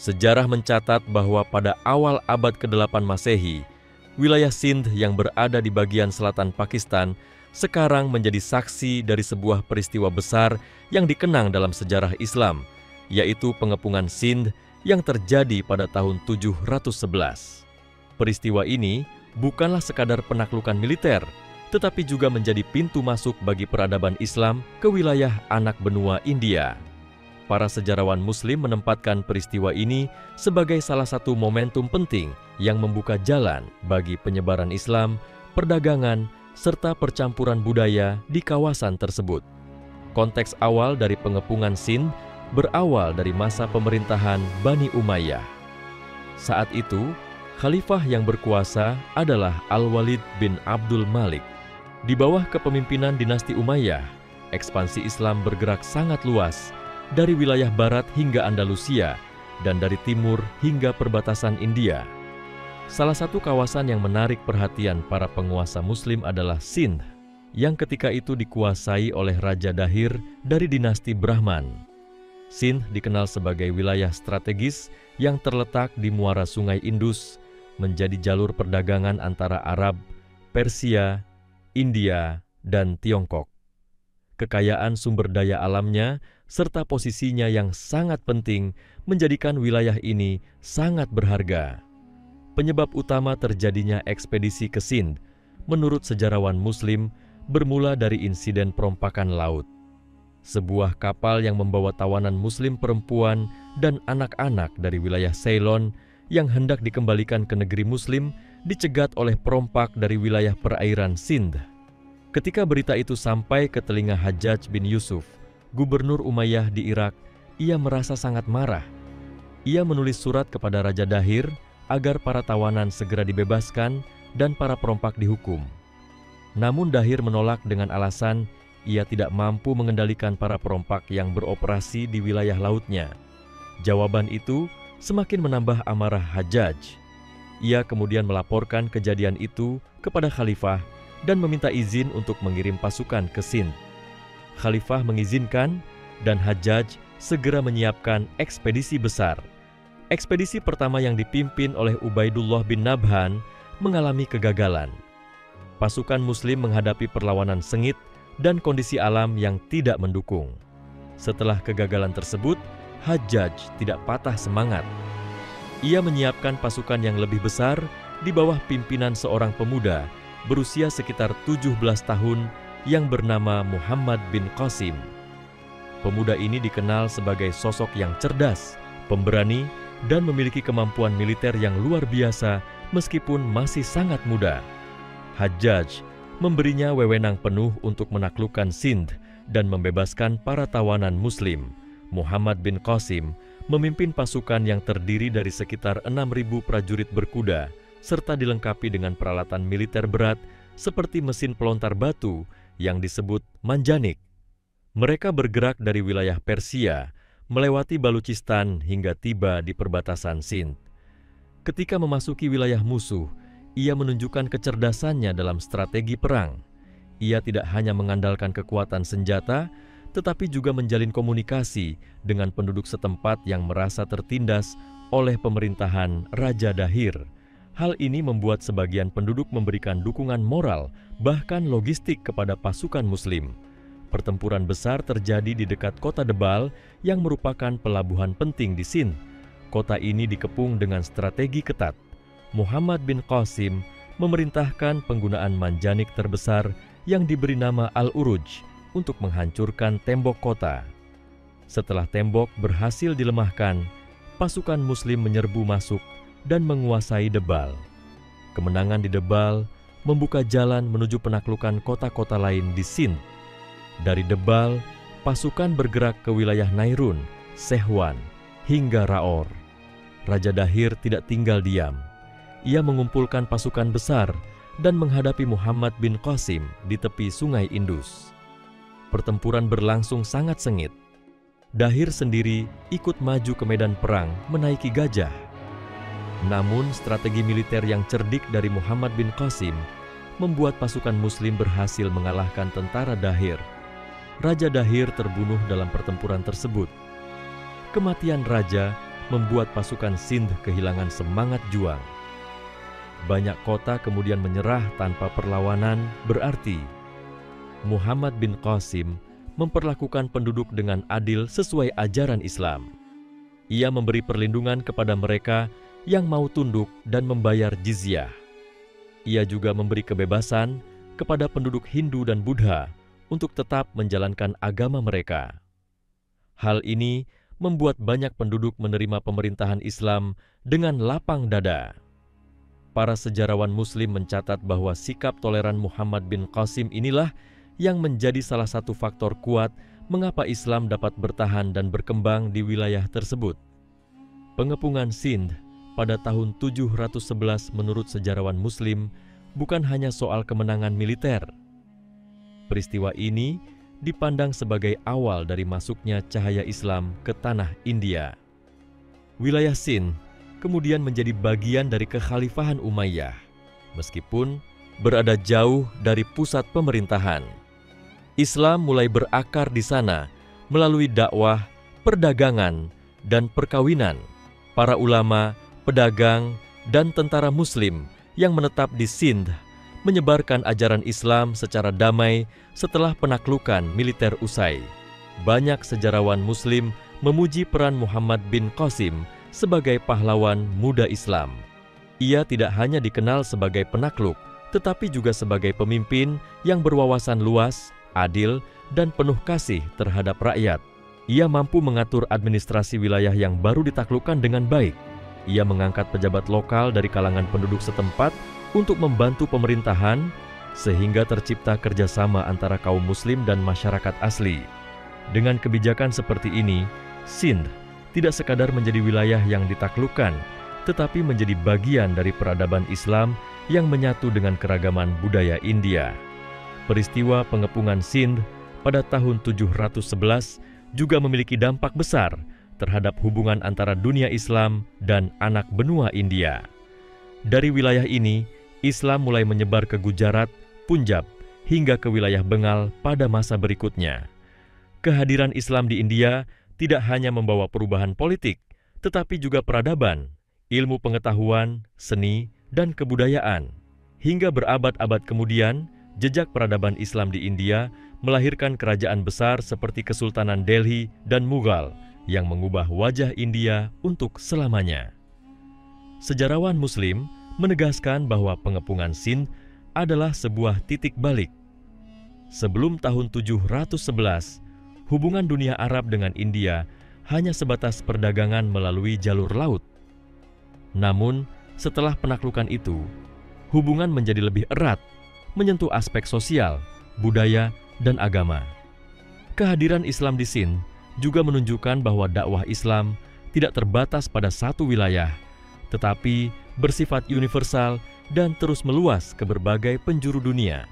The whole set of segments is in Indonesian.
Sejarah mencatat bahwa pada awal abad ke-8 Masehi, wilayah Sindh yang berada di bagian selatan Pakistan sekarang menjadi saksi dari sebuah peristiwa besar yang dikenang dalam sejarah Islam, yaitu pengepungan Sindh yang terjadi pada tahun 711. Peristiwa ini bukanlah sekadar penaklukan militer, tetapi juga menjadi pintu masuk bagi peradaban Islam ke wilayah anak benua India. Para sejarawan Muslim menempatkan peristiwa ini sebagai salah satu momentum penting yang membuka jalan bagi penyebaran Islam, perdagangan, serta percampuran budaya di kawasan tersebut. Konteks awal dari pengepungan Sindh berawal dari masa pemerintahan Bani Umayyah. Saat itu, khalifah yang berkuasa adalah Al-Walid bin Abdul Malik. Di bawah kepemimpinan dinasti Umayyah, ekspansi Islam bergerak sangat luas, dari wilayah barat hingga Andalusia, dan dari timur hingga perbatasan India. Salah satu kawasan yang menarik perhatian para penguasa Muslim adalah Sindh, yang ketika itu dikuasai oleh Raja Dahir dari dinasti Brahman. Sindh dikenal sebagai wilayah strategis yang terletak di muara Sungai Indus, menjadi jalur perdagangan antara Arab, Persia, India, dan Tiongkok. Kekayaan sumber daya alamnya serta posisinya yang sangat penting menjadikan wilayah ini sangat berharga. Penyebab utama terjadinya ekspedisi ke Sindh, menurut sejarawan Muslim, bermula dari insiden perompakan laut. Sebuah kapal yang membawa tawanan Muslim perempuan dan anak-anak dari wilayah Ceylon yang hendak dikembalikan ke negeri Muslim dicegat oleh perompak dari wilayah perairan Sindh. Ketika berita itu sampai ke telinga Hajjaj bin Yusuf, gubernur Umayyah di Irak, ia merasa sangat marah. Ia menulis surat kepada Raja Dahir agar para tawanan segera dibebaskan dan para perompak dihukum. Namun Dahir menolak dengan alasan ia tidak mampu mengendalikan para perompak yang beroperasi di wilayah lautnya. Jawaban itu semakin menambah amarah Hajjaj. Ia kemudian melaporkan kejadian itu kepada Khalifah dan meminta izin untuk mengirim pasukan ke Sindh. Khalifah mengizinkan dan Hajjaj segera menyiapkan ekspedisi besar. Ekspedisi pertama yang dipimpin oleh Ubaidullah bin Nabhan mengalami kegagalan. Pasukan Muslim menghadapi perlawanan sengit dan kondisi alam yang tidak mendukung. Setelah kegagalan tersebut, Hajjaj tidak patah semangat. Ia menyiapkan pasukan yang lebih besar di bawah pimpinan seorang pemuda berusia sekitar 17 tahun yang bernama Muhammad bin Qasim. Pemuda ini dikenal sebagai sosok yang cerdas, pemberani, dan memiliki kemampuan militer yang luar biasa meskipun masih sangat muda. Hajjaj memberinya wewenang penuh untuk menaklukkan Sindh dan membebaskan para tawanan Muslim. Muhammad bin Qasim memimpin pasukan yang terdiri dari sekitar 6.000 prajurit berkuda serta dilengkapi dengan peralatan militer berat seperti mesin pelontar batu yang disebut manjanik. Mereka bergerak dari wilayah Persia, melewati Baluchistan hingga tiba di perbatasan Sindh. Ketika memasuki wilayah musuh, ia menunjukkan kecerdasannya dalam strategi perang. Ia tidak hanya mengandalkan kekuatan senjata, tetapi juga menjalin komunikasi dengan penduduk setempat yang merasa tertindas oleh pemerintahan Raja Dahir. Hal ini membuat sebagian penduduk memberikan dukungan moral, bahkan logistik kepada pasukan Muslim. Pertempuran besar terjadi di dekat kota Debal yang merupakan pelabuhan penting di Sindh. Kota ini dikepung dengan strategi ketat. Muhammad bin Qasim memerintahkan penggunaan manjanik terbesar yang diberi nama Al-Uruj untuk menghancurkan tembok kota. Setelah tembok berhasil dilemahkan, pasukan Muslim menyerbu masuk dan menguasai Debal. Kemenangan di Debal membuka jalan menuju penaklukan kota-kota lain di Sindh. Dari Debal, pasukan bergerak ke wilayah Nairun, Sehwan, hingga Raor. Raja Dahir tidak tinggal diam. Ia mengumpulkan pasukan besar dan menghadapi Muhammad bin Qasim di tepi Sungai Indus. Pertempuran berlangsung sangat sengit. Dahir sendiri ikut maju ke medan perang menaiki gajah. Namun strategi militer yang cerdik dari Muhammad bin Qasim membuat pasukan Muslim berhasil mengalahkan tentara Dahir. Raja Dahir terbunuh dalam pertempuran tersebut. Kematian raja membuat pasukan Sindh kehilangan semangat juang. Banyak kota kemudian menyerah tanpa perlawanan, berarti Muhammad bin Qasim memperlakukan penduduk dengan adil sesuai ajaran Islam. Ia memberi perlindungan kepada mereka yang mau tunduk dan membayar jizyah. Ia juga memberi kebebasan kepada penduduk Hindu dan Buddha untuk tetap menjalankan agama mereka. Hal ini membuat banyak penduduk menerima pemerintahan Islam dengan lapang dada. Para sejarawan Muslim mencatat bahwa sikap toleran Muhammad bin Qasim inilah yang menjadi salah satu faktor kuat mengapa Islam dapat bertahan dan berkembang di wilayah tersebut. Pengepungan Sindh pada tahun 711 menurut sejarawan Muslim bukan hanya soal kemenangan militer. Peristiwa ini dipandang sebagai awal dari masuknya cahaya Islam ke tanah India. Wilayah Sindh kemudian menjadi bagian dari kekhalifahan Umayyah, meskipun berada jauh dari pusat pemerintahan. Islam mulai berakar di sana melalui dakwah, perdagangan, dan perkawinan. Para ulama, pedagang, dan tentara Muslim yang menetap di Sindh menyebarkan ajaran Islam secara damai setelah penaklukan militer usai. Banyak sejarawan Muslim memuji peran Muhammad bin Qasim sebagai pahlawan muda Islam. Ia tidak hanya dikenal sebagai penakluk, tetapi juga sebagai pemimpin yang berwawasan luas, adil, dan penuh kasih terhadap rakyat. Ia mampu mengatur administrasi wilayah yang baru ditaklukkan dengan baik. Ia mengangkat pejabat lokal dari kalangan penduduk setempat untuk membantu pemerintahan, sehingga tercipta kerjasama antara kaum Muslim dan masyarakat asli. Dengan kebijakan seperti ini, Sindh tidak sekadar menjadi wilayah yang ditaklukkan, tetapi menjadi bagian dari peradaban Islam yang menyatu dengan keragaman budaya India. Peristiwa pengepungan Sindh pada tahun 711 juga memiliki dampak besar terhadap hubungan antara dunia Islam dan anak benua India. Dari wilayah ini, Islam mulai menyebar ke Gujarat, Punjab, hingga ke wilayah Bengal pada masa berikutnya. Kehadiran Islam di India tidak hanya membawa perubahan politik, tetapi juga peradaban, ilmu pengetahuan, seni, dan kebudayaan. Hingga berabad-abad kemudian, jejak peradaban Islam di India melahirkan kerajaan besar seperti Kesultanan Delhi dan Mughal yang mengubah wajah India untuk selamanya. Sejarawan Muslim menegaskan bahwa pengepungan Sindh adalah sebuah titik balik. Sebelum tahun 711, hubungan dunia Arab dengan India hanya sebatas perdagangan melalui jalur laut. Namun, setelah penaklukan itu, hubungan menjadi lebih erat, menyentuh aspek sosial, budaya, dan agama. Kehadiran Islam di Sindh juga menunjukkan bahwa dakwah Islam tidak terbatas pada satu wilayah, tetapi bersifat universal dan terus meluas ke berbagai penjuru dunia.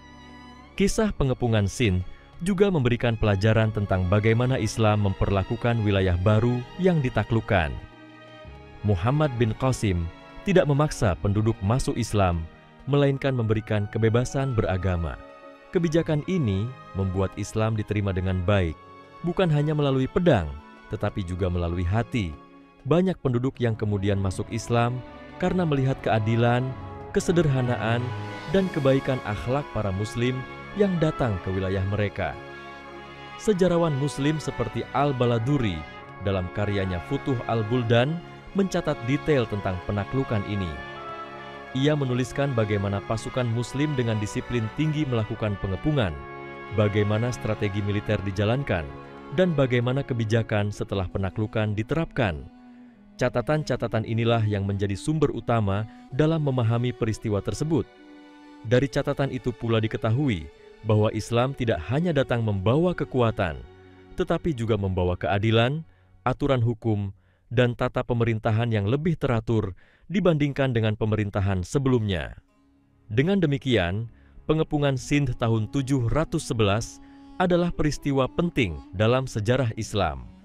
Kisah pengepungan Sindh juga memberikan pelajaran tentang bagaimana Islam memperlakukan wilayah baru yang ditaklukkan. Muhammad bin Qasim tidak memaksa penduduk masuk Islam, melainkan memberikan kebebasan beragama. Kebijakan ini membuat Islam diterima dengan baik, bukan hanya melalui pedang, tetapi juga melalui hati. Banyak penduduk yang kemudian masuk Islam karena melihat keadilan, kesederhanaan, dan kebaikan akhlak para Muslim yang datang ke wilayah mereka. Sejarawan Muslim seperti Al-Baladuri dalam karyanya Futuh Al-Buldan mencatat detail tentang penaklukan ini. Ia menuliskan bagaimana pasukan Muslim dengan disiplin tinggi melakukan pengepungan, bagaimana strategi militer dijalankan, dan bagaimana kebijakan setelah penaklukan diterapkan. Catatan-catatan inilah yang menjadi sumber utama dalam memahami peristiwa tersebut. Dari catatan itu pula diketahui bahwa Islam tidak hanya datang membawa kekuatan, tetapi juga membawa keadilan, aturan hukum, dan tata pemerintahan yang lebih teratur dibandingkan dengan pemerintahan sebelumnya. Dengan demikian, pengepungan Sindh tahun 711 adalah peristiwa penting dalam sejarah Islam.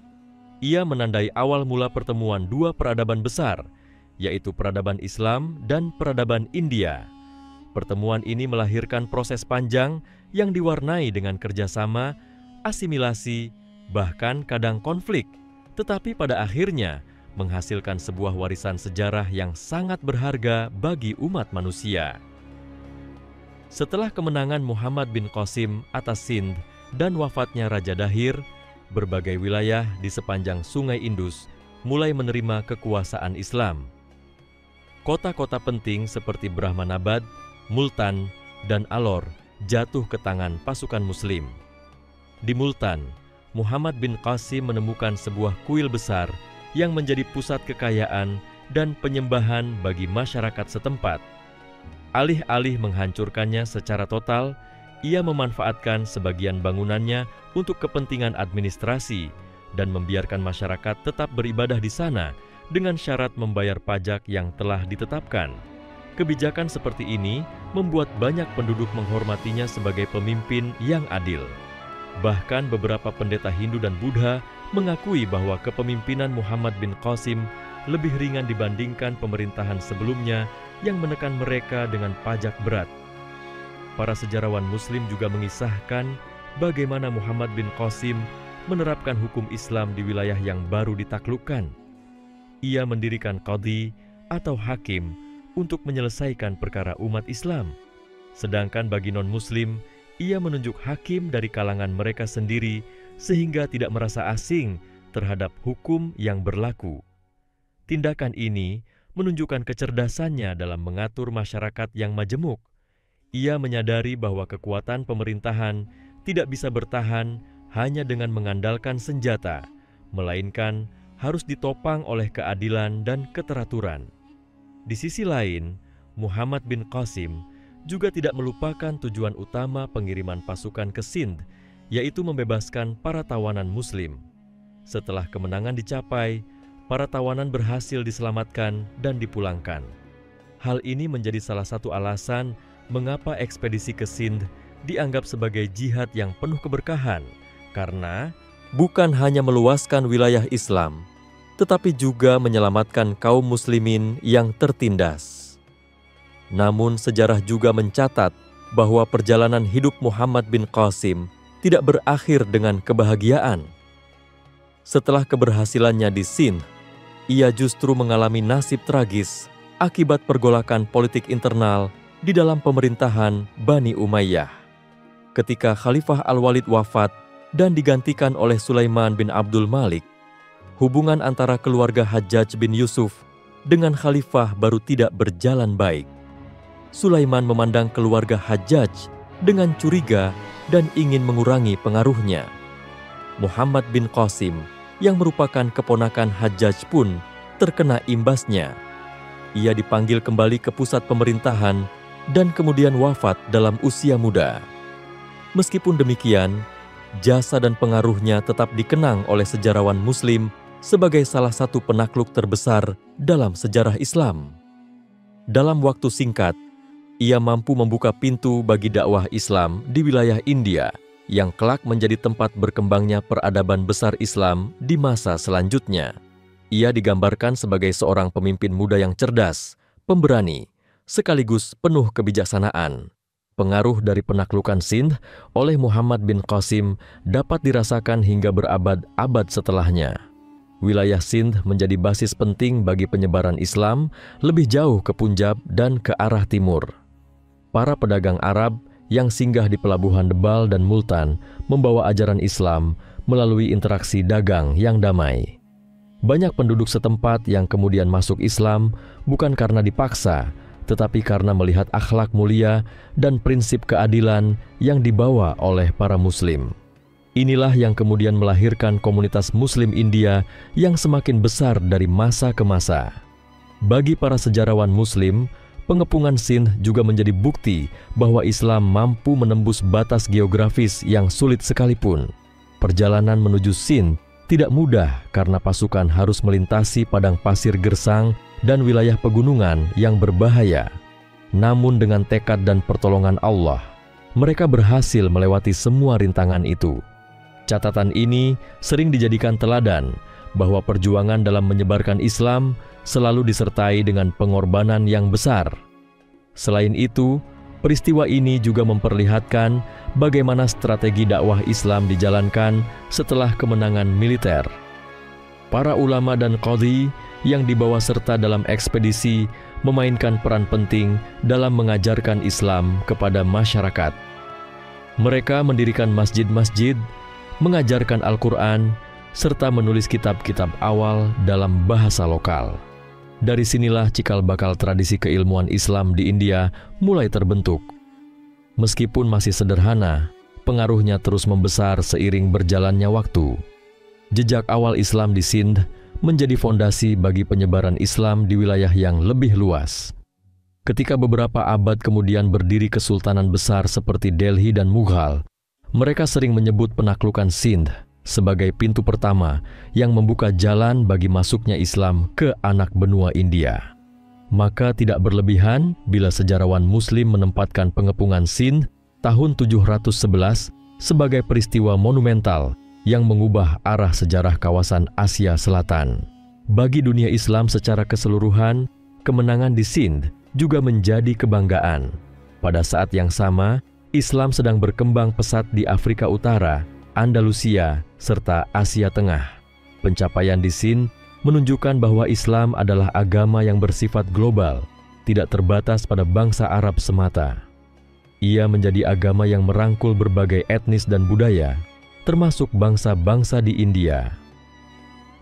Ia menandai awal mula pertemuan dua peradaban besar, yaitu peradaban Islam dan peradaban India. Pertemuan ini melahirkan proses panjang yang diwarnai dengan kerjasama, asimilasi, bahkan kadang konflik. Tetapi pada akhirnya, menghasilkan sebuah warisan sejarah yang sangat berharga bagi umat manusia. Setelah kemenangan Muhammad bin Qasim atas Sindh dan wafatnya Raja Dahir, berbagai wilayah di sepanjang Sungai Indus mulai menerima kekuasaan Islam. Kota-kota penting seperti Brahmanabad, Multan, dan Alor jatuh ke tangan pasukan Muslim. Di Multan, Muhammad bin Qasim menemukan sebuah kuil besar yang menjadi pusat kekayaan dan penyembahan bagi masyarakat setempat. Alih-alih menghancurkannya secara total, ia memanfaatkan sebagian bangunannya untuk kepentingan administrasi dan membiarkan masyarakat tetap beribadah di sana dengan syarat membayar pajak yang telah ditetapkan. Kebijakan seperti ini membuat banyak penduduk menghormatinya sebagai pemimpin yang adil. Bahkan beberapa pendeta Hindu dan Buddha mengakui bahwa kepemimpinan Muhammad bin Qasim lebih ringan dibandingkan pemerintahan sebelumnya yang menekan mereka dengan pajak berat. Para sejarawan Muslim juga mengisahkan bagaimana Muhammad bin Qasim menerapkan hukum Islam di wilayah yang baru ditaklukkan. Ia mendirikan qadhi atau hakim untuk menyelesaikan perkara umat Islam. Sedangkan bagi non-Muslim, ia menunjuk hakim dari kalangan mereka sendiri sehingga tidak merasa asing terhadap hukum yang berlaku. Tindakan ini menunjukkan kecerdasannya dalam mengatur masyarakat yang majemuk. Ia menyadari bahwa kekuatan pemerintahan tidak bisa bertahan hanya dengan mengandalkan senjata, melainkan harus ditopang oleh keadilan dan keteraturan. Di sisi lain, Muhammad bin Qasim juga tidak melupakan tujuan utama pengiriman pasukan ke Sindh, yaitu membebaskan para tawanan Muslim. Setelah kemenangan dicapai, para tawanan berhasil diselamatkan dan dipulangkan. Hal ini menjadi salah satu alasan mengapa ekspedisi ke Sindh dianggap sebagai jihad yang penuh keberkahan, karena bukan hanya meluaskan wilayah Islam, tetapi juga menyelamatkan kaum muslimin yang tertindas. Namun sejarah juga mencatat bahwa perjalanan hidup Muhammad bin Qasim tidak berakhir dengan kebahagiaan. Setelah keberhasilannya di Sindh, ia justru mengalami nasib tragis akibat pergolakan politik internal di dalam pemerintahan Bani Umayyah. Ketika Khalifah Al-Walid wafat dan digantikan oleh Sulaiman bin Abdul Malik, hubungan antara keluarga Hajjaj bin Yusuf dengan Khalifah baru tidak berjalan baik. Sulaiman memandang keluarga Hajjaj dengan curiga dan ingin mengurangi pengaruhnya. Muhammad bin Qasim yang merupakan keponakan Hajjaj pun terkena imbasnya. Ia dipanggil kembali ke pusat pemerintahan dan kemudian wafat dalam usia muda. Meskipun demikian, jasa dan pengaruhnya tetap dikenang oleh sejarawan Muslim sebagai salah satu penakluk terbesar dalam sejarah Islam. Dalam waktu singkat, ia mampu membuka pintu bagi dakwah Islam di wilayah India yang kelak menjadi tempat berkembangnya peradaban besar Islam di masa selanjutnya. Ia digambarkan sebagai seorang pemimpin muda yang cerdas, pemberani, sekaligus penuh kebijaksanaan. Pengaruh dari penaklukan Sindh oleh Muhammad bin Qasim dapat dirasakan hingga berabad-abad setelahnya. Wilayah Sindh menjadi basis penting bagi penyebaran Islam lebih jauh ke Punjab dan ke arah timur. Para pedagang Arab yang singgah di pelabuhan Debal dan Multan membawa ajaran Islam melalui interaksi dagang yang damai. Banyak penduduk setempat yang kemudian masuk Islam bukan karena dipaksa, tetapi karena melihat akhlak mulia dan prinsip keadilan yang dibawa oleh para Muslim. Inilah yang kemudian melahirkan komunitas Muslim India yang semakin besar dari masa ke masa. Bagi para sejarawan Muslim, pengepungan Sindh juga menjadi bukti bahwa Islam mampu menembus batas geografis yang sulit sekalipun. Perjalanan menuju Sindh tidak mudah karena pasukan harus melintasi padang pasir gersang dan wilayah pegunungan yang berbahaya. Namun dengan tekad dan pertolongan Allah, mereka berhasil melewati semua rintangan itu. Catatan ini sering dijadikan teladan bahwa perjuangan dalam menyebarkan Islam selalu disertai dengan pengorbanan yang besar. Selain itu, peristiwa ini juga memperlihatkan bagaimana strategi dakwah Islam dijalankan setelah kemenangan militer. Para ulama dan qadhi yang dibawa serta dalam ekspedisi memainkan peran penting dalam mengajarkan Islam kepada masyarakat. Mereka mendirikan masjid-masjid, mengajarkan Al-Quran, serta menulis kitab-kitab awal dalam bahasa lokal. Dari sinilah cikal bakal tradisi keilmuan Islam di India mulai terbentuk. Meskipun masih sederhana, pengaruhnya terus membesar seiring berjalannya waktu. Jejak awal Islam di Sindh menjadi fondasi bagi penyebaran Islam di wilayah yang lebih luas. Ketika beberapa abad kemudian berdiri kesultanan besar seperti Delhi dan Mughal, mereka sering menyebut penaklukan Sindh sebagai pintu pertama yang membuka jalan bagi masuknya Islam ke anak benua India. Maka tidak berlebihan bila sejarawan Muslim menempatkan pengepungan Sindh tahun 711 sebagai peristiwa monumental yang mengubah arah sejarah kawasan Asia Selatan. Bagi dunia Islam secara keseluruhan, kemenangan di Sindh juga menjadi kebanggaan. Pada saat yang sama, Islam sedang berkembang pesat di Afrika Utara, Andalusia, serta Asia Tengah. Pencapaian di Sindh menunjukkan bahwa Islam adalah agama yang bersifat global, tidak terbatas pada bangsa Arab semata. Ia menjadi agama yang merangkul berbagai etnis dan budaya, termasuk bangsa-bangsa di India.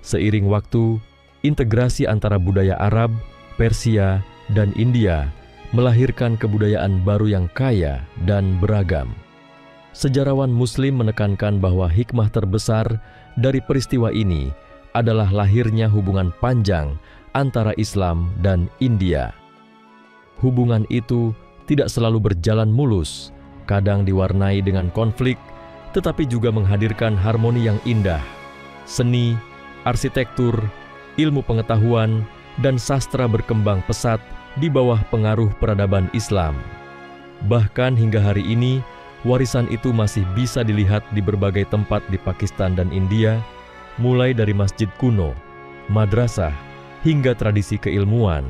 Seiring waktu, integrasi antara budaya Arab, Persia, dan India melahirkan kebudayaan baru yang kaya dan beragam. Sejarawan Muslim menekankan bahwa hikmah terbesar dari peristiwa ini adalah lahirnya hubungan panjang antara Islam dan India. Hubungan itu tidak selalu berjalan mulus, kadang diwarnai dengan konflik, tetapi juga menghadirkan harmoni yang indah. Seni, arsitektur, ilmu pengetahuan, dan sastra berkembang pesat di bawah pengaruh peradaban Islam. Bahkan hingga hari ini, warisan itu masih bisa dilihat di berbagai tempat di Pakistan dan India, mulai dari masjid kuno, madrasah, hingga tradisi keilmuan.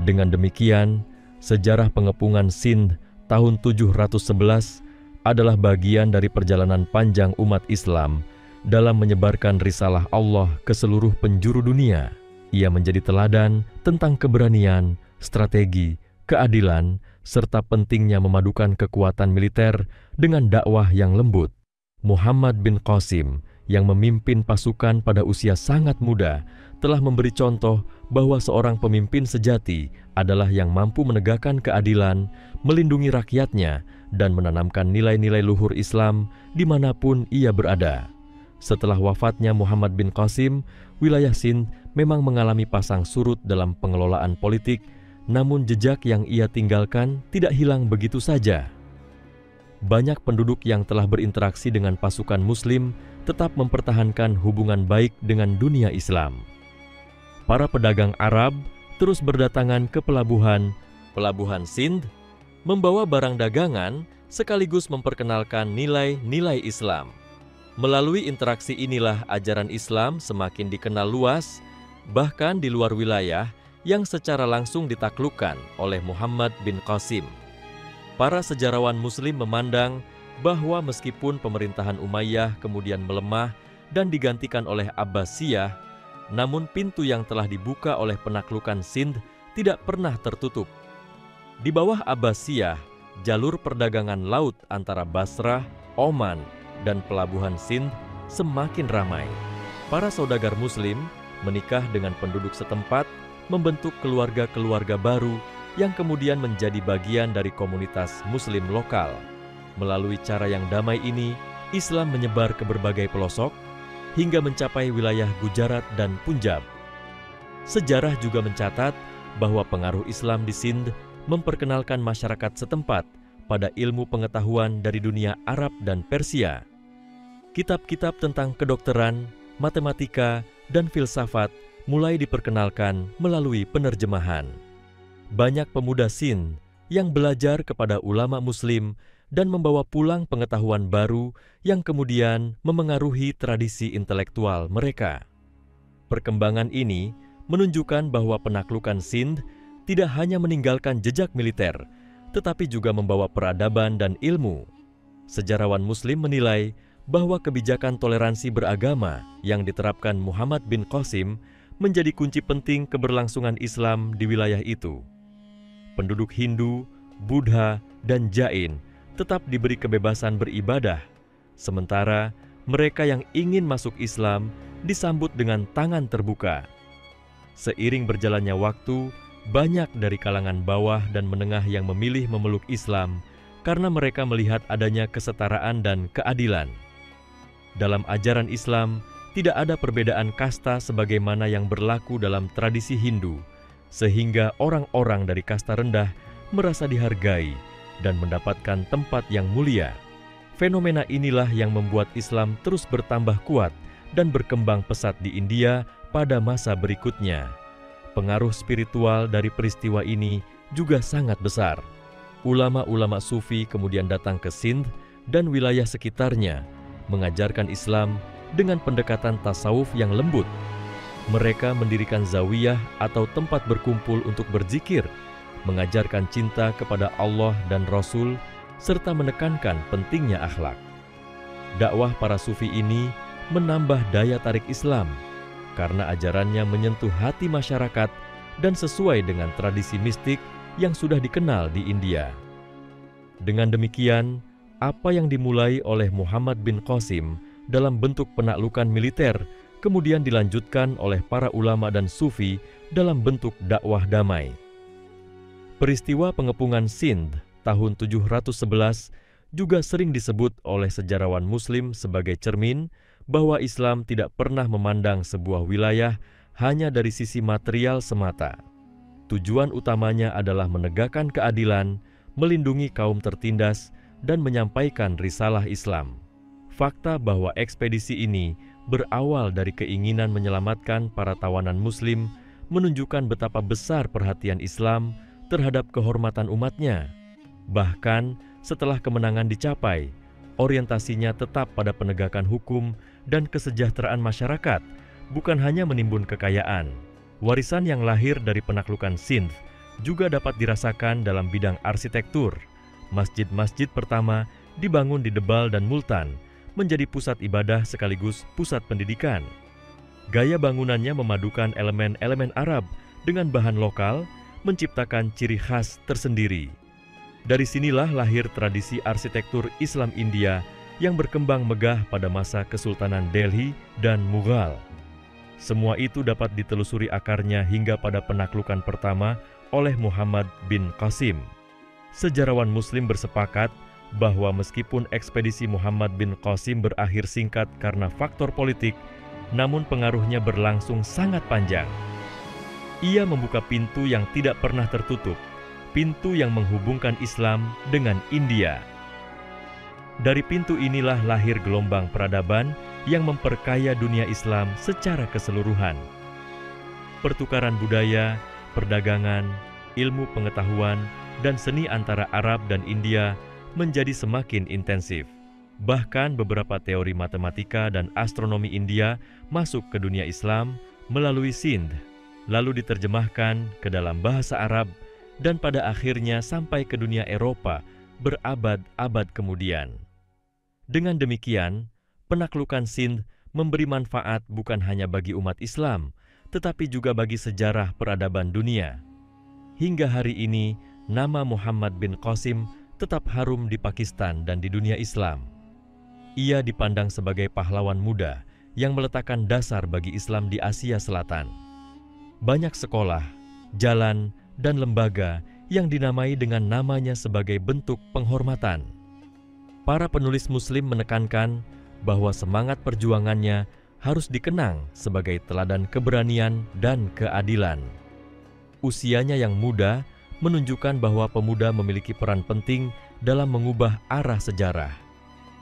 Dengan demikian, sejarah pengepungan Sindh tahun 711 adalah bagian dari perjalanan panjang umat Islam dalam menyebarkan risalah Allah ke seluruh penjuru dunia. Ia menjadi teladan tentang keberanian, strategi, keadilan, serta pentingnya memadukan kekuatan militer dengan dakwah yang lembut. Muhammad bin Qasim yang memimpin pasukan pada usia sangat muda telah memberi contoh bahwa seorang pemimpin sejati adalah yang mampu menegakkan keadilan, melindungi rakyatnya, dan menanamkan nilai-nilai luhur Islam dimanapun ia berada. Setelah wafatnya Muhammad bin Qasim, wilayah Sindh memang mengalami pasang surut dalam pengelolaan politik, namun jejak yang ia tinggalkan tidak hilang begitu saja. Banyak penduduk yang telah berinteraksi dengan pasukan Muslim tetap mempertahankan hubungan baik dengan dunia Islam. Para pedagang Arab terus berdatangan ke pelabuhan Sindh, membawa barang dagangan sekaligus memperkenalkan nilai-nilai Islam. Melalui interaksi inilah ajaran Islam semakin dikenal luas, bahkan di luar wilayah yang secara langsung ditaklukkan oleh Muhammad bin Qasim. Para sejarawan Muslim memandang bahwa meskipun pemerintahan Umayyah kemudian melemah dan digantikan oleh Abbasiyah, namun pintu yang telah dibuka oleh penaklukan Sindh tidak pernah tertutup. Di bawah Abbasiyah, jalur perdagangan laut antara Basrah, Oman, dan pelabuhan Sindh semakin ramai. Para saudagar Muslim menikah dengan penduduk setempat, membentuk keluarga-keluarga baru yang kemudian menjadi bagian dari komunitas Muslim lokal. Melalui cara yang damai ini, Islam menyebar ke berbagai pelosok hingga mencapai wilayah Gujarat dan Punjab. Sejarah juga mencatat bahwa pengaruh Islam di Sindh memperkenalkan masyarakat setempat pada ilmu pengetahuan dari dunia Arab dan Persia. Kitab-kitab tentang kedokteran, matematika, dan filsafat mulai diperkenalkan melalui penerjemahan. Banyak pemuda Sindh yang belajar kepada ulama Muslim dan membawa pulang pengetahuan baru yang kemudian memengaruhi tradisi intelektual mereka. Perkembangan ini menunjukkan bahwa penaklukan Sindh tidak hanya meninggalkan jejak militer, tetapi juga membawa peradaban dan ilmu. Sejarawan Muslim menilai bahwa kebijakan toleransi beragama yang diterapkan Muhammad bin Qasim menjadi kunci penting keberlangsungan Islam di wilayah itu. Penduduk Hindu, Buddha, dan Jain tetap diberi kebebasan beribadah, sementara mereka yang ingin masuk Islam disambut dengan tangan terbuka. Seiring berjalannya waktu, banyak dari kalangan bawah dan menengah yang memilih memeluk Islam karena mereka melihat adanya kesetaraan dan keadilan. Dalam ajaran Islam, tidak ada perbedaan kasta sebagaimana yang berlaku dalam tradisi Hindu, sehingga orang-orang dari kasta rendah merasa dihargai dan mendapatkan tempat yang mulia. Fenomena inilah yang membuat Islam terus bertambah kuat dan berkembang pesat di India pada masa berikutnya. Pengaruh spiritual dari peristiwa ini juga sangat besar. Ulama-ulama Sufi kemudian datang ke Sindh dan wilayah sekitarnya, mengajarkan Islam dengan pendekatan tasawuf yang lembut. Mereka mendirikan zawiyah atau tempat berkumpul untuk berzikir, mengajarkan cinta kepada Allah dan Rasul, serta menekankan pentingnya akhlak. Dakwah para Sufi ini menambah daya tarik Islam, karena ajarannya menyentuh hati masyarakat dan sesuai dengan tradisi mistik yang sudah dikenal di India. Dengan demikian, apa yang dimulai oleh Muhammad bin Qasim dalam bentuk penaklukan militer kemudian dilanjutkan oleh para ulama dan sufi dalam bentuk dakwah damai. Peristiwa pengepungan Sindh tahun 711 juga sering disebut oleh sejarawan Muslim sebagai cermin bahwa Islam tidak pernah memandang sebuah wilayah hanya dari sisi material semata. Tujuan utamanya adalah menegakkan keadilan, melindungi kaum tertindas, dan menyampaikan risalah Islam. Fakta bahwa ekspedisi ini berawal dari keinginan menyelamatkan para tawanan Muslim menunjukkan betapa besar perhatian Islam terhadap kehormatan umatnya. Bahkan setelah kemenangan dicapai, orientasinya tetap pada penegakan hukum dan kesejahteraan masyarakat, bukan hanya menimbun kekayaan. Warisan yang lahir dari penaklukan Sindh juga dapat dirasakan dalam bidang arsitektur. Masjid-masjid pertama dibangun di Debal dan Multan, menjadi pusat ibadah sekaligus pusat pendidikan. Gaya bangunannya memadukan elemen-elemen Arab dengan bahan lokal, menciptakan ciri khas tersendiri. Dari sinilah lahir tradisi arsitektur Islam India yang berkembang megah pada masa Kesultanan Delhi dan Mughal. Semua itu dapat ditelusuri akarnya hingga pada penaklukan pertama oleh Muhammad bin Qasim. Sejarawan Muslim bersepakat bahwa meskipun ekspedisi Muhammad bin Qasim berakhir singkat karena faktor politik, namun pengaruhnya berlangsung sangat panjang. Ia membuka pintu yang tidak pernah tertutup, pintu yang menghubungkan Islam dengan India. Dari pintu inilah lahir gelombang peradaban yang memperkaya dunia Islam secara keseluruhan. Pertukaran budaya, perdagangan, ilmu pengetahuan, dan seni antara Arab dan India menjadi semakin intensif. Bahkan beberapa teori matematika dan astronomi India masuk ke dunia Islam melalui Sindh, lalu diterjemahkan ke dalam bahasa Arab, dan pada akhirnya sampai ke dunia Eropa berabad-abad kemudian. Dengan demikian, penaklukan Sindh memberi manfaat bukan hanya bagi umat Islam, tetapi juga bagi sejarah peradaban dunia. Hingga hari ini, nama Muhammad bin Qasim tetap harum di Pakistan dan di dunia Islam. Ia dipandang sebagai pahlawan muda yang meletakkan dasar bagi Islam di Asia Selatan. Banyak sekolah, jalan, dan lembaga yang dinamai dengan namanya sebagai bentuk penghormatan. Para penulis Muslim menekankan bahwa semangat perjuangannya harus dikenang sebagai teladan keberanian dan keadilan. Usianya yang muda menunjukkan bahwa pemuda memiliki peran penting dalam mengubah arah sejarah.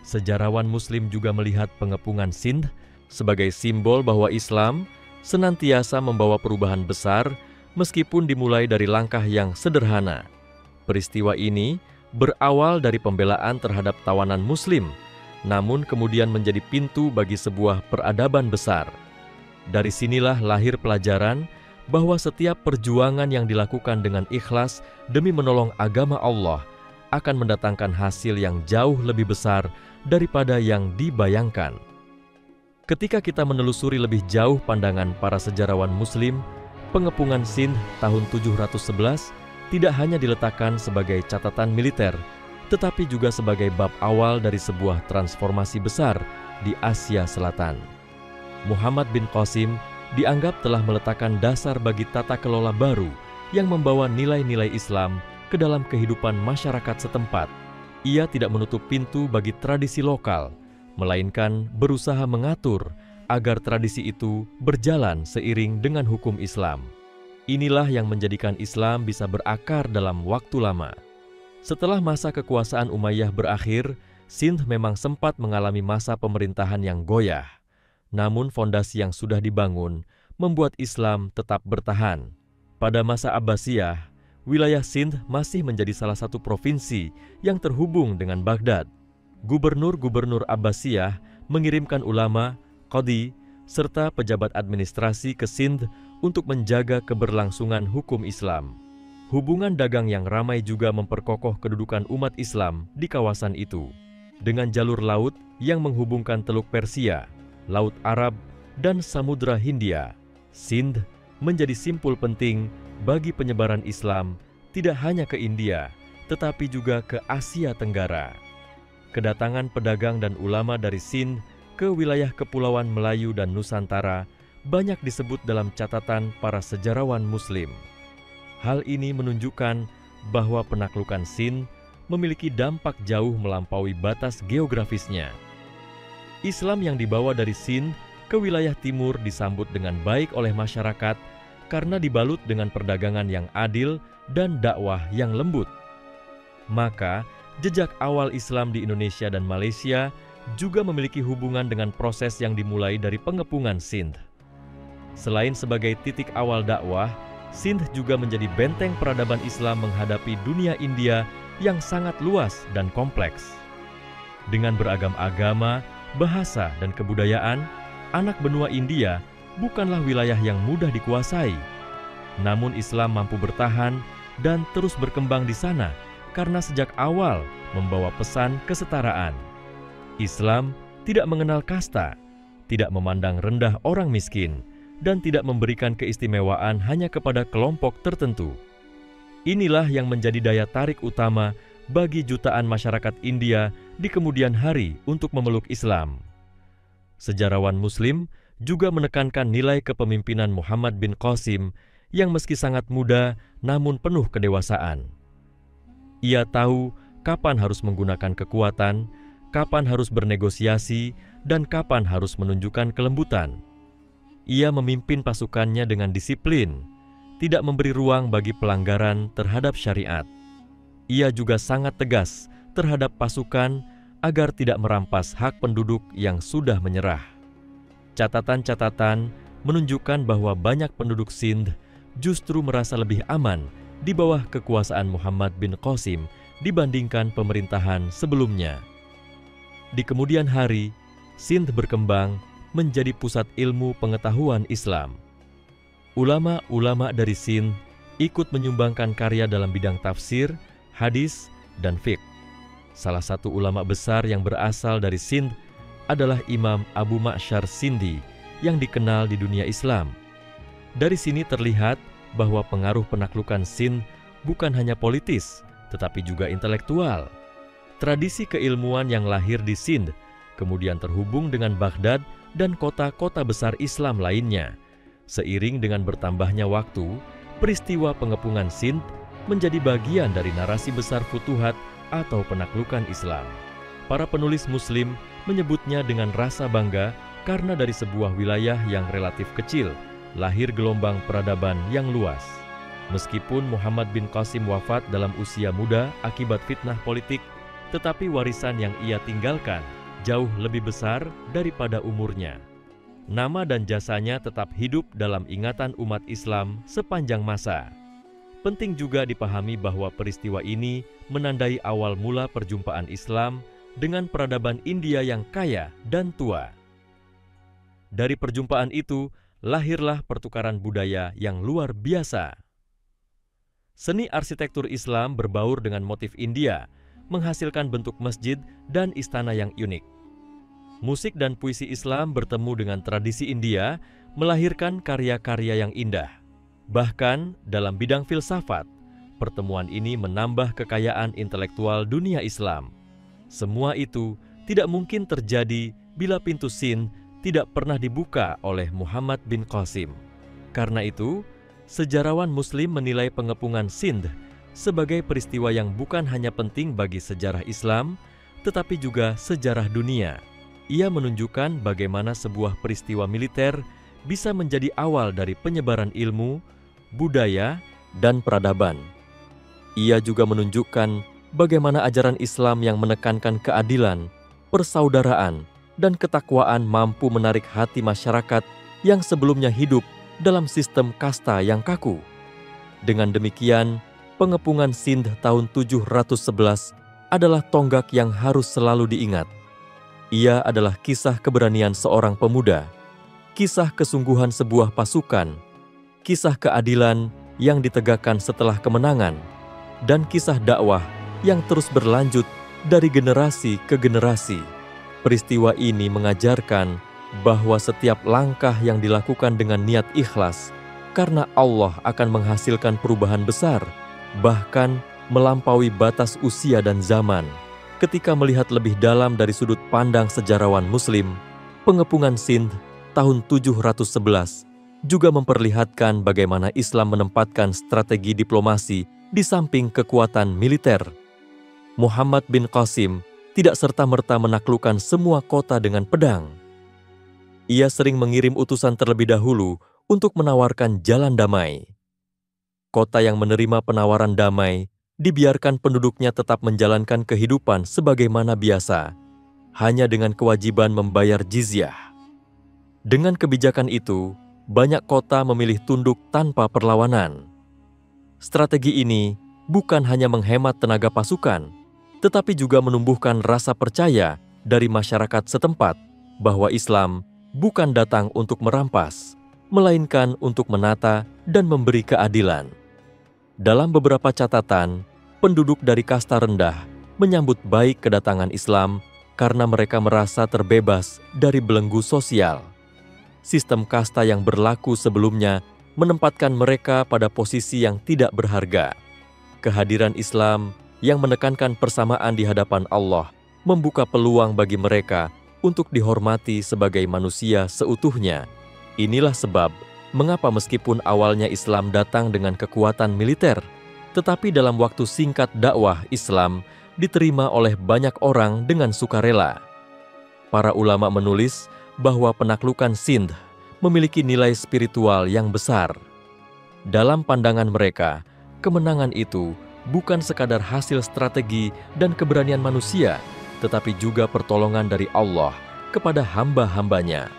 Sejarawan Muslim juga melihat pengepungan Sindh sebagai simbol bahwa Islam senantiasa membawa perubahan besar meskipun dimulai dari langkah yang sederhana. Peristiwa ini berawal dari pembelaan terhadap tawanan Muslim, namun kemudian menjadi pintu bagi sebuah peradaban besar. Dari sinilah lahir pelajaran bahwa setiap perjuangan yang dilakukan dengan ikhlas demi menolong agama Allah akan mendatangkan hasil yang jauh lebih besar daripada yang dibayangkan. Ketika kita menelusuri lebih jauh pandangan para sejarawan Muslim, pengepungan Sindh tahun 711 tidak hanya diletakkan sebagai catatan militer, tetapi juga sebagai bab awal dari sebuah transformasi besar di Asia Selatan. Muhammad bin Qasim dianggap telah meletakkan dasar bagi tata kelola baru yang membawa nilai-nilai Islam ke dalam kehidupan masyarakat setempat. Ia tidak menutup pintu bagi tradisi lokal, melainkan berusaha mengatur agar tradisi itu berjalan seiring dengan hukum Islam. Inilah yang menjadikan Islam bisa berakar dalam waktu lama. Setelah masa kekuasaan Umayyah berakhir, Sindh memang sempat mengalami masa pemerintahan yang goyah. Namun fondasi yang sudah dibangun membuat Islam tetap bertahan. Pada masa Abbasiyah, wilayah Sindh masih menjadi salah satu provinsi yang terhubung dengan Baghdad. Gubernur-gubernur Abbasiyah mengirimkan ulama, qadhi, serta pejabat administrasi ke Sindh untuk menjaga keberlangsungan hukum Islam. Hubungan dagang yang ramai juga memperkokoh kedudukan umat Islam di kawasan itu. Dengan jalur laut yang menghubungkan Teluk Persia, Laut Arab, dan Samudra Hindia, Sindh menjadi simpul penting bagi penyebaran Islam tidak hanya ke India, tetapi juga ke Asia Tenggara. Kedatangan pedagang dan ulama dari Sindh ke wilayah Kepulauan Melayu dan Nusantara banyak disebut dalam catatan para sejarawan Muslim. Hal ini menunjukkan bahwa penaklukan Sindh memiliki dampak jauh melampaui batas geografisnya. Islam yang dibawa dari Sindh ke wilayah timur disambut dengan baik oleh masyarakat karena dibalut dengan perdagangan yang adil dan dakwah yang lembut. Maka, jejak awal Islam di Indonesia dan Malaysia juga memiliki hubungan dengan proses yang dimulai dari pengepungan Sindh. Selain sebagai titik awal dakwah, Sindh juga menjadi benteng peradaban Islam menghadapi dunia India yang sangat luas dan kompleks. Dengan beragam agama, bahasa, dan kebudayaan, anak benua India bukanlah wilayah yang mudah dikuasai. Namun Islam mampu bertahan dan terus berkembang di sana karena sejak awal membawa pesan kesetaraan. Islam tidak mengenal kasta, tidak memandang rendah orang miskin, dan tidak memberikan keistimewaan hanya kepada kelompok tertentu. Inilah yang menjadi daya tarik utama bagi jutaan masyarakat India di kemudian hari untuk memeluk Islam. Sejarawan Muslim juga menekankan nilai kepemimpinan Muhammad bin Qasim yang meski sangat muda namun penuh kedewasaan. Ia tahu kapan harus menggunakan kekuatan, kapan harus bernegosiasi, dan kapan harus menunjukkan kelembutan. Ia memimpin pasukannya dengan disiplin, tidak memberi ruang bagi pelanggaran terhadap syariat. Ia juga sangat tegas terhadap pasukan agar tidak merampas hak penduduk yang sudah menyerah. Catatan-catatan menunjukkan bahwa banyak penduduk Sindh justru merasa lebih aman di bawah kekuasaan Muhammad bin Qasim dibandingkan pemerintahan sebelumnya. Di kemudian hari, Sindh berkembang menjadi pusat ilmu pengetahuan Islam. Ulama-ulama dari Sindh ikut menyumbangkan karya dalam bidang tafsir, hadis, dan fiqh. Salah satu ulama besar yang berasal dari Sindh adalah Imam Abu Ma'syar Sindi yang dikenal di dunia Islam. Dari sini terlihat bahwa pengaruh penaklukan Sindh bukan hanya politis, tetapi juga intelektual. Tradisi keilmuan yang lahir di Sindh kemudian terhubung dengan Baghdad dan kota-kota besar Islam lainnya. Seiring dengan bertambahnya waktu, peristiwa pengepungan Sindh menjadi bagian dari narasi besar Futuhat atau penaklukan Islam. Para penulis Muslim menyebutnya dengan rasa bangga karena dari sebuah wilayah yang relatif kecil, lahir gelombang peradaban yang luas. Meskipun Muhammad bin Qasim wafat dalam usia muda akibat fitnah politik, tetapi warisan yang ia tinggalkan jauh lebih besar daripada umurnya. Nama dan jasanya tetap hidup dalam ingatan umat Islam sepanjang masa. Penting juga dipahami bahwa peristiwa ini menandai awal mula perjumpaan Islam dengan peradaban India yang kaya dan tua. Dari perjumpaan itu, lahirlah pertukaran budaya yang luar biasa. Seni arsitektur Islam berbaur dengan motif India, menghasilkan bentuk masjid dan istana yang unik. Musik dan puisi Islam bertemu dengan tradisi India, melahirkan karya-karya yang indah. Bahkan dalam bidang filsafat, pertemuan ini menambah kekayaan intelektual dunia Islam. Semua itu tidak mungkin terjadi bila pintu Sind tidak pernah dibuka oleh Muhammad bin Qasim. Karena itu, sejarawan Muslim menilai pengepungan Sind sebagai peristiwa yang bukan hanya penting bagi sejarah Islam, tetapi juga sejarah dunia. Ia menunjukkan bagaimana sebuah peristiwa militer bisa menjadi awal dari penyebaran ilmu, budaya, dan peradaban. Ia juga menunjukkan bagaimana ajaran Islam yang menekankan keadilan, persaudaraan, dan ketakwaan mampu menarik hati masyarakat yang sebelumnya hidup dalam sistem kasta yang kaku. Dengan demikian, pengepungan Sind tahun 711 adalah tonggak yang harus selalu diingat. Ia adalah kisah keberanian seorang pemuda, kisah kesungguhan sebuah pasukan, kisah keadilan yang ditegakkan setelah kemenangan, dan kisah dakwah yang terus berlanjut dari generasi ke generasi. Peristiwa ini mengajarkan bahwa setiap langkah yang dilakukan dengan niat ikhlas, karena Allah akan menghasilkan perubahan besar, bahkan melampaui batas usia dan zaman. Ketika melihat lebih dalam dari sudut pandang sejarawan Muslim, pengepungan Sind tahun 711 juga memperlihatkan bagaimana Islam menempatkan strategi diplomasi di samping kekuatan militer. Muhammad bin Qasim tidak serta-merta menaklukkan semua kota dengan pedang. Ia sering mengirim utusan terlebih dahulu untuk menawarkan jalan damai. Kota yang menerima penawaran damai dibiarkan penduduknya tetap menjalankan kehidupan sebagaimana biasa, hanya dengan kewajiban membayar jizyah. Dengan kebijakan itu, banyak kota memilih tunduk tanpa perlawanan. Strategi ini bukan hanya menghemat tenaga pasukan, tetapi juga menumbuhkan rasa percaya dari masyarakat setempat bahwa Islam bukan datang untuk merampas, melainkan untuk menata dan memberi keadilan. Dalam beberapa catatan, penduduk dari kasta rendah menyambut baik kedatangan Islam karena mereka merasa terbebas dari belenggu sosial. Sistem kasta yang berlaku sebelumnya menempatkan mereka pada posisi yang tidak berharga. Kehadiran Islam yang menekankan persamaan di hadapan Allah membuka peluang bagi mereka untuk dihormati sebagai manusia seutuhnya. Inilah sebab mengapa meskipun awalnya Islam datang dengan kekuatan militer, tetapi dalam waktu singkat dakwah Islam diterima oleh banyak orang dengan sukarela. Para ulama menulis bahwa penaklukan Sind memiliki nilai spiritual yang besar. Dalam pandangan mereka, kemenangan itu bukan sekadar hasil strategi dan keberanian manusia, tetapi juga pertolongan dari Allah kepada hamba-hambanya.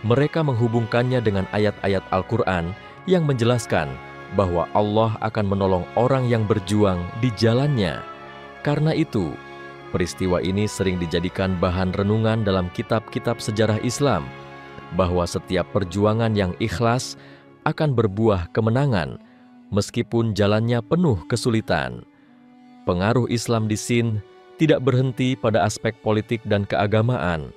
Mereka menghubungkannya dengan ayat-ayat Al-Quran yang menjelaskan bahwa Allah akan menolong orang yang berjuang di jalannya. Karena itu, peristiwa ini sering dijadikan bahan renungan dalam kitab-kitab sejarah Islam, bahwa setiap perjuangan yang ikhlas akan berbuah kemenangan, meskipun jalannya penuh kesulitan. Pengaruh Islam di Sind tidak berhenti pada aspek politik dan keagamaan.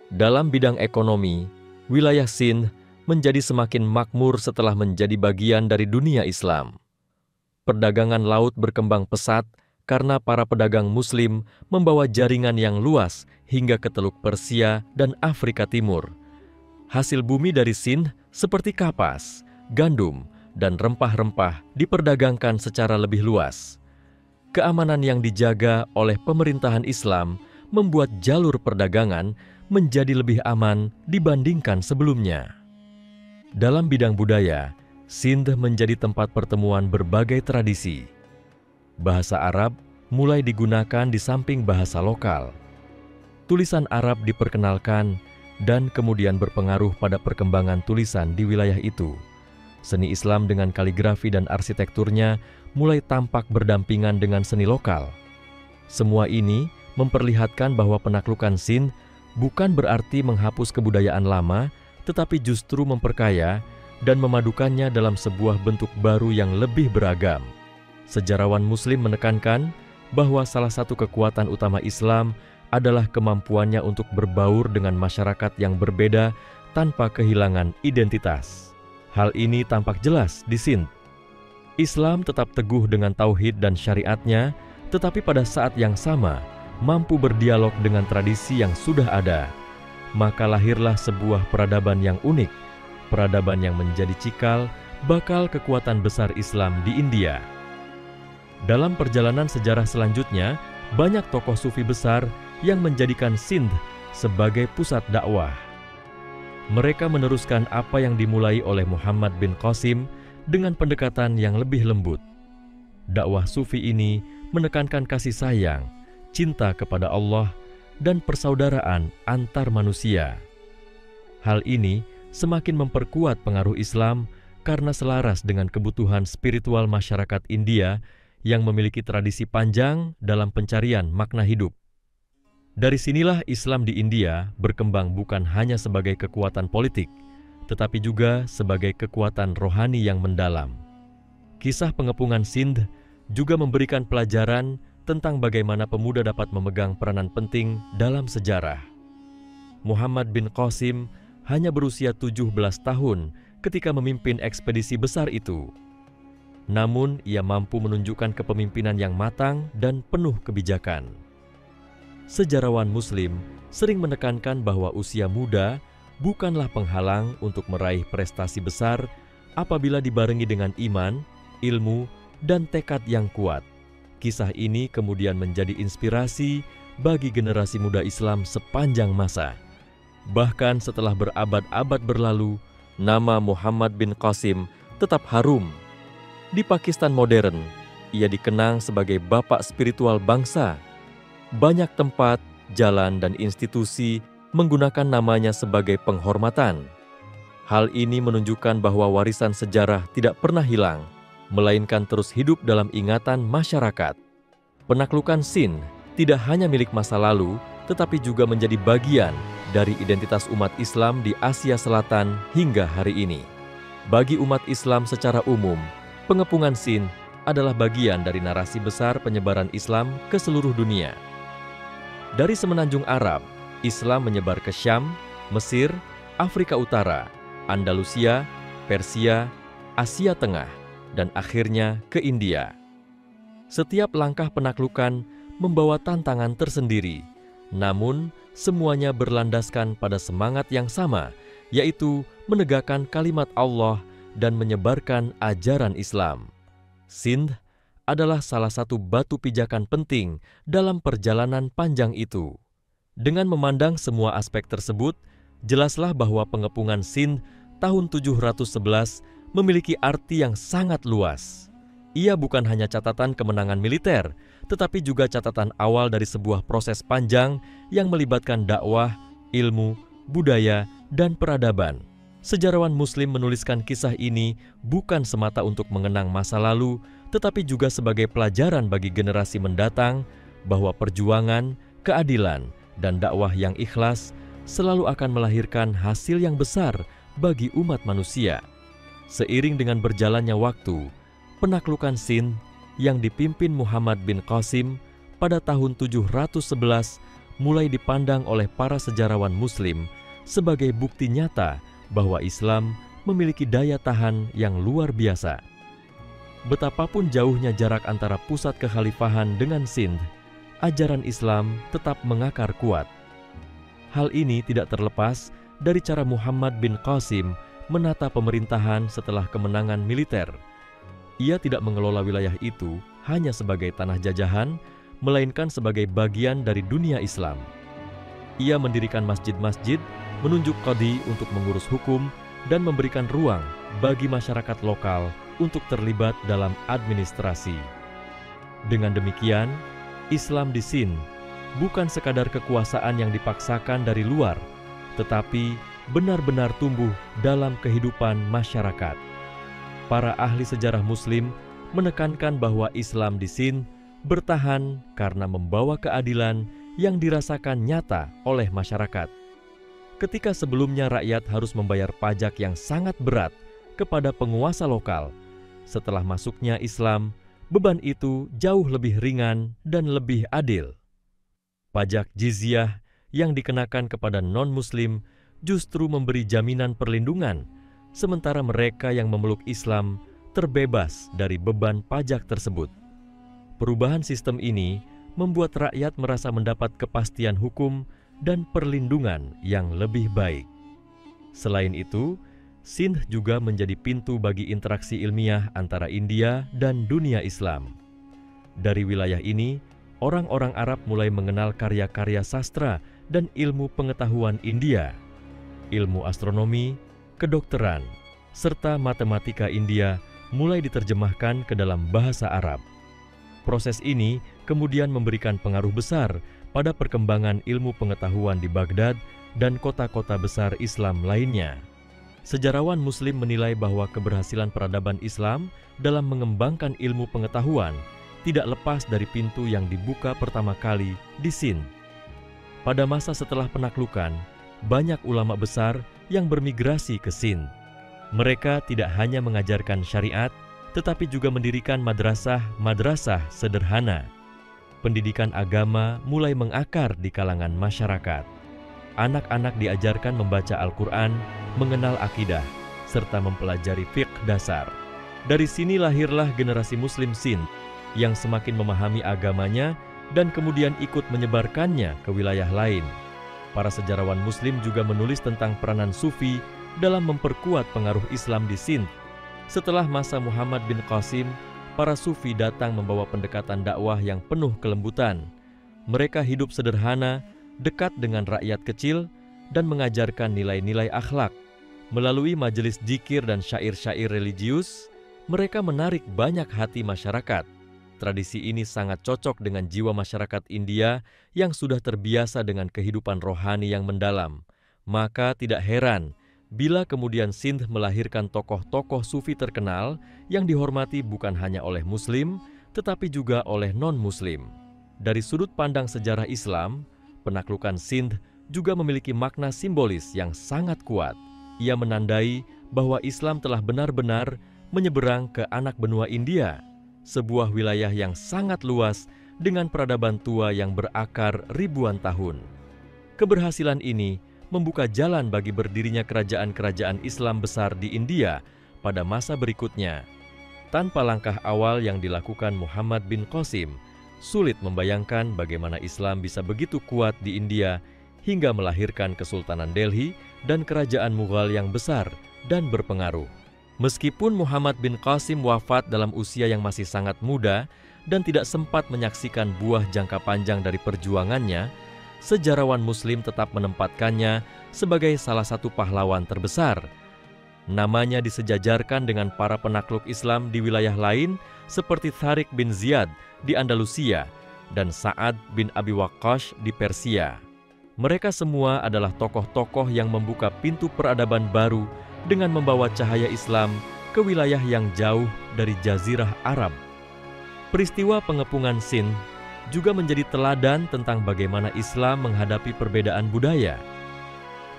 Dalam bidang ekonomi, wilayah Sind menjadi semakin makmur setelah menjadi bagian dari dunia Islam. Perdagangan laut berkembang pesat karena para pedagang Muslim membawa jaringan yang luas hingga ke Teluk Persia dan Afrika Timur. Hasil bumi dari Sind seperti kapas, gandum, dan rempah-rempah diperdagangkan secara lebih luas. Keamanan yang dijaga oleh pemerintahan Islam membuat jalur perdagangan menjadi lebih aman dibandingkan sebelumnya. Dalam bidang budaya, Sind menjadi tempat pertemuan berbagai tradisi. Bahasa Arab mulai digunakan di samping bahasa lokal. Tulisan Arab diperkenalkan dan kemudian berpengaruh pada perkembangan tulisan di wilayah itu. Seni Islam dengan kaligrafi dan arsitekturnya mulai tampak berdampingan dengan seni lokal. Semua ini memperlihatkan bahwa penaklukan Sind bukan berarti menghapus kebudayaan lama, tetapi justru memperkaya dan memadukannya dalam sebuah bentuk baru yang lebih beragam. Sejarawan Muslim menekankan bahwa salah satu kekuatan utama Islam adalah kemampuannya untuk berbaur dengan masyarakat yang berbeda tanpa kehilangan identitas. Hal ini tampak jelas di Sindh. Islam tetap teguh dengan tauhid dan syariatnya, tetapi pada saat yang sama mampu berdialog dengan tradisi yang sudah ada. Maka lahirlah sebuah peradaban yang unik, peradaban yang menjadi cikal bakal kekuatan besar Islam di India. Dalam perjalanan sejarah selanjutnya, banyak tokoh sufi besar yang menjadikan Sindh sebagai pusat dakwah. Mereka meneruskan apa yang dimulai oleh Muhammad bin Qasim dengan pendekatan yang lebih lembut. Dakwah sufi ini menekankan kasih sayang, cinta kepada Allah, dan persaudaraan antar manusia. Hal ini semakin memperkuat pengaruh Islam karena selaras dengan kebutuhan spiritual masyarakat India yang memiliki tradisi panjang dalam pencarian makna hidup. Dari sinilah Islam di India berkembang bukan hanya sebagai kekuatan politik, tetapi juga sebagai kekuatan rohani yang mendalam. Kisah pengepungan Sindh juga memberikan pelajaran tentang bagaimana pemuda dapat memegang peranan penting dalam sejarah. Muhammad bin Qasim hanya berusia 17 tahun ketika memimpin ekspedisi besar itu. Namun, ia mampu menunjukkan kepemimpinan yang matang dan penuh kebijakan. Sejarawan Muslim sering menekankan bahwa usia muda bukanlah penghalang untuk meraih prestasi besar apabila dibarengi dengan iman, ilmu, dan tekad yang kuat. Kisah ini kemudian menjadi inspirasi bagi generasi muda Islam sepanjang masa. Bahkan setelah berabad-abad berlalu, nama Muhammad bin Qasim tetap harum. Di Pakistan modern, ia dikenang sebagai bapak spiritual bangsa. Banyak tempat, jalan, dan institusi menggunakan namanya sebagai penghormatan. Hal ini menunjukkan bahwa warisan sejarah tidak pernah hilang, melainkan terus hidup dalam ingatan masyarakat. Penaklukan Sindh tidak hanya milik masa lalu, tetapi juga menjadi bagian dari identitas umat Islam di Asia Selatan hingga hari ini. Bagi umat Islam secara umum, pengepungan Sindh adalah bagian dari narasi besar penyebaran Islam ke seluruh dunia. Dari semenanjung Arab, Islam menyebar ke Syam, Mesir, Afrika Utara, Andalusia, Persia, Asia Tengah, dan akhirnya ke India. Setiap langkah penaklukan membawa tantangan tersendiri, namun semuanya berlandaskan pada semangat yang sama, yaitu menegakkan kalimat Allah dan menyebarkan ajaran Islam. Sindh adalah salah satu batu pijakan penting dalam perjalanan panjang itu. Dengan memandang semua aspek tersebut, jelaslah bahwa pengepungan Sindh tahun 711 memiliki arti yang sangat luas. Ia bukan hanya catatan kemenangan militer, tetapi juga catatan awal dari sebuah proses panjang yang melibatkan dakwah, ilmu, budaya, dan peradaban. Sejarawan Muslim menuliskan kisah ini bukan semata untuk mengenang masa lalu, tetapi juga sebagai pelajaran bagi generasi mendatang bahwa perjuangan, keadilan, dan dakwah yang ikhlas selalu akan melahirkan hasil yang besar bagi umat manusia. Seiring dengan berjalannya waktu, penaklukan Sindh yang dipimpin Muhammad bin Qasim pada tahun 711 mulai dipandang oleh para sejarawan Muslim sebagai bukti nyata bahwa Islam memiliki daya tahan yang luar biasa. Betapapun jauhnya jarak antara pusat kekhalifahan dengan Sindh, ajaran Islam tetap mengakar kuat. Hal ini tidak terlepas dari cara Muhammad bin Qasim menata pemerintahan setelah kemenangan militer. Ia tidak mengelola wilayah itu hanya sebagai tanah jajahan, melainkan sebagai bagian dari dunia Islam. Ia mendirikan masjid-masjid, menunjuk qadhi untuk mengurus hukum, dan memberikan ruang bagi masyarakat lokal untuk terlibat dalam administrasi. Dengan demikian, Islam di Sindh bukan sekadar kekuasaan yang dipaksakan dari luar, tetapi benar-benar tumbuh dalam kehidupan masyarakat. Para ahli sejarah Muslim menekankan bahwa Islam di Sindh bertahan karena membawa keadilan yang dirasakan nyata oleh masyarakat. Ketika sebelumnya rakyat harus membayar pajak yang sangat berat kepada penguasa lokal, setelah masuknya Islam, beban itu jauh lebih ringan dan lebih adil. Pajak jizyah yang dikenakan kepada non-Muslim justru memberi jaminan perlindungan, sementara mereka yang memeluk Islam terbebas dari beban pajak tersebut. Perubahan sistem ini membuat rakyat merasa mendapat kepastian hukum dan perlindungan yang lebih baik. Selain itu, Sindh juga menjadi pintu bagi interaksi ilmiah antara India dan dunia Islam. Dari wilayah ini, orang-orang Arab mulai mengenal karya-karya sastra dan ilmu pengetahuan India, ilmu astronomi, kedokteran, serta matematika India mulai diterjemahkan ke dalam bahasa Arab. Proses ini kemudian memberikan pengaruh besar pada perkembangan ilmu pengetahuan di Baghdad dan kota-kota besar Islam lainnya. Sejarawan Muslim menilai bahwa keberhasilan peradaban Islam dalam mengembangkan ilmu pengetahuan tidak lepas dari pintu yang dibuka pertama kali di Sindh. Pada masa setelah penaklukan, banyak ulama besar yang bermigrasi ke Sindh. Mereka tidak hanya mengajarkan syariat, tetapi juga mendirikan madrasah-madrasah sederhana. Pendidikan agama mulai mengakar di kalangan masyarakat. Anak-anak diajarkan membaca Al-Quran, mengenal akidah, serta mempelajari fiqh dasar. Dari sini lahirlah generasi Muslim Sindh yang semakin memahami agamanya dan kemudian ikut menyebarkannya ke wilayah lain. Para sejarawan Muslim juga menulis tentang peranan Sufi dalam memperkuat pengaruh Islam di Sindh. Setelah masa Muhammad bin Qasim, para Sufi datang membawa pendekatan dakwah yang penuh kelembutan. Mereka hidup sederhana, dekat dengan rakyat kecil, dan mengajarkan nilai-nilai akhlak. Melalui majelis dzikir dan syair-syair religius, mereka menarik banyak hati masyarakat. Tradisi ini sangat cocok dengan jiwa masyarakat India yang sudah terbiasa dengan kehidupan rohani yang mendalam. Maka tidak heran bila kemudian Sindh melahirkan tokoh-tokoh Sufi terkenal yang dihormati bukan hanya oleh Muslim, tetapi juga oleh non-Muslim. Dari sudut pandang sejarah Islam, penaklukan Sindh juga memiliki makna simbolis yang sangat kuat. Ia menandai bahwa Islam telah benar-benar menyeberang ke anak benua India, sebuah wilayah yang sangat luas dengan peradaban tua yang berakar ribuan tahun. Keberhasilan ini membuka jalan bagi berdirinya kerajaan-kerajaan Islam besar di India pada masa berikutnya. Tanpa langkah awal yang dilakukan Muhammad bin Qasim, sulit membayangkan bagaimana Islam bisa begitu kuat di India hingga melahirkan Kesultanan Delhi dan kerajaan Mughal yang besar dan berpengaruh. Meskipun Muhammad bin Qasim wafat dalam usia yang masih sangat muda dan tidak sempat menyaksikan buah jangka panjang dari perjuangannya, sejarawan Muslim tetap menempatkannya sebagai salah satu pahlawan terbesar. Namanya disejajarkan dengan para penakluk Islam di wilayah lain seperti Tharik bin Ziyad di Andalusia dan Sa'ad bin Abi Waqqas di Persia. Mereka semua adalah tokoh-tokoh yang membuka pintu peradaban baru dengan membawa cahaya Islam ke wilayah yang jauh dari Jazirah Arab. Peristiwa pengepungan Sindh juga menjadi teladan tentang bagaimana Islam menghadapi perbedaan budaya.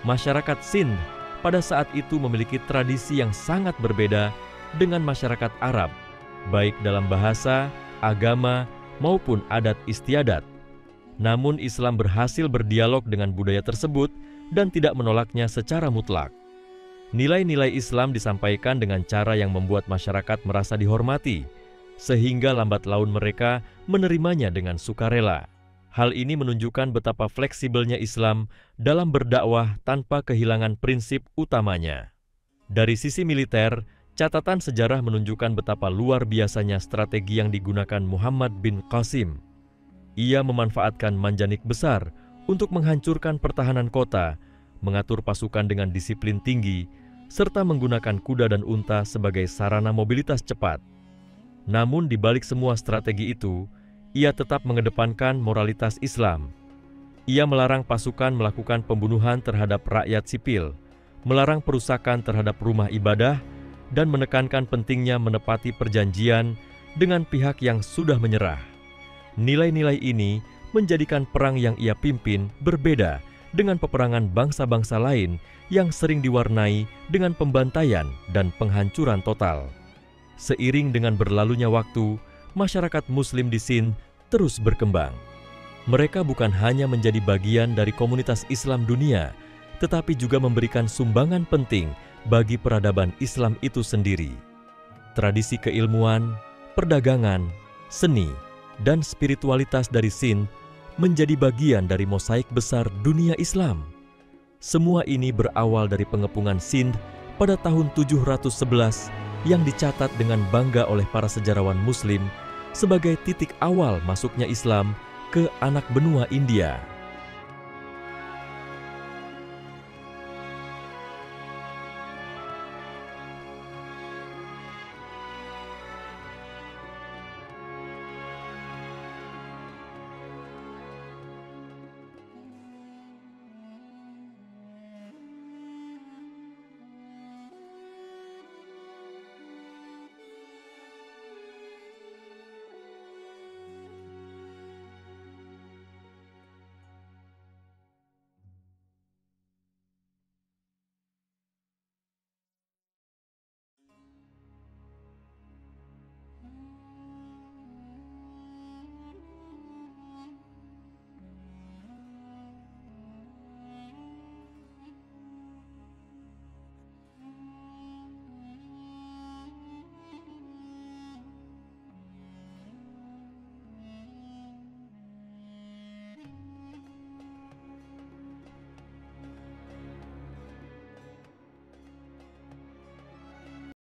Masyarakat Sindh pada saat itu memiliki tradisi yang sangat berbeda dengan masyarakat Arab, baik dalam bahasa, agama, maupun adat istiadat. Namun Islam berhasil berdialog dengan budaya tersebut dan tidak menolaknya secara mutlak. Nilai-nilai Islam disampaikan dengan cara yang membuat masyarakat merasa dihormati, sehingga lambat laun mereka menerimanya dengan sukarela. Hal ini menunjukkan betapa fleksibelnya Islam dalam berdakwah tanpa kehilangan prinsip utamanya. Dari sisi militer, catatan sejarah menunjukkan betapa luar biasanya strategi yang digunakan Muhammad bin Qasim. Ia memanfaatkan manjanik besar untuk menghancurkan pertahanan kota, mengatur pasukan dengan disiplin tinggi, serta menggunakan kuda dan unta sebagai sarana mobilitas cepat. Namun di balik semua strategi itu, ia tetap mengedepankan moralitas Islam. Ia melarang pasukan melakukan pembunuhan terhadap rakyat sipil, melarang perusakan terhadap rumah ibadah, dan menekankan pentingnya menepati perjanjian dengan pihak yang sudah menyerah. Nilai-nilai ini menjadikan perang yang ia pimpin berbeda dengan peperangan bangsa-bangsa lain yang sering diwarnai dengan pembantaian dan penghancuran total. Seiring dengan berlalunya waktu, masyarakat Muslim di Sindh terus berkembang. Mereka bukan hanya menjadi bagian dari komunitas Islam dunia, tetapi juga memberikan sumbangan penting bagi peradaban Islam itu sendiri. Tradisi keilmuan, perdagangan, seni, dan spiritualitas dari Sindh menjadi bagian dari mosaik besar dunia Islam. Semua ini berawal dari pengepungan Sindh pada tahun 711 yang dicatat dengan bangga oleh para sejarawan Muslim sebagai titik awal masuknya Islam ke anak benua India.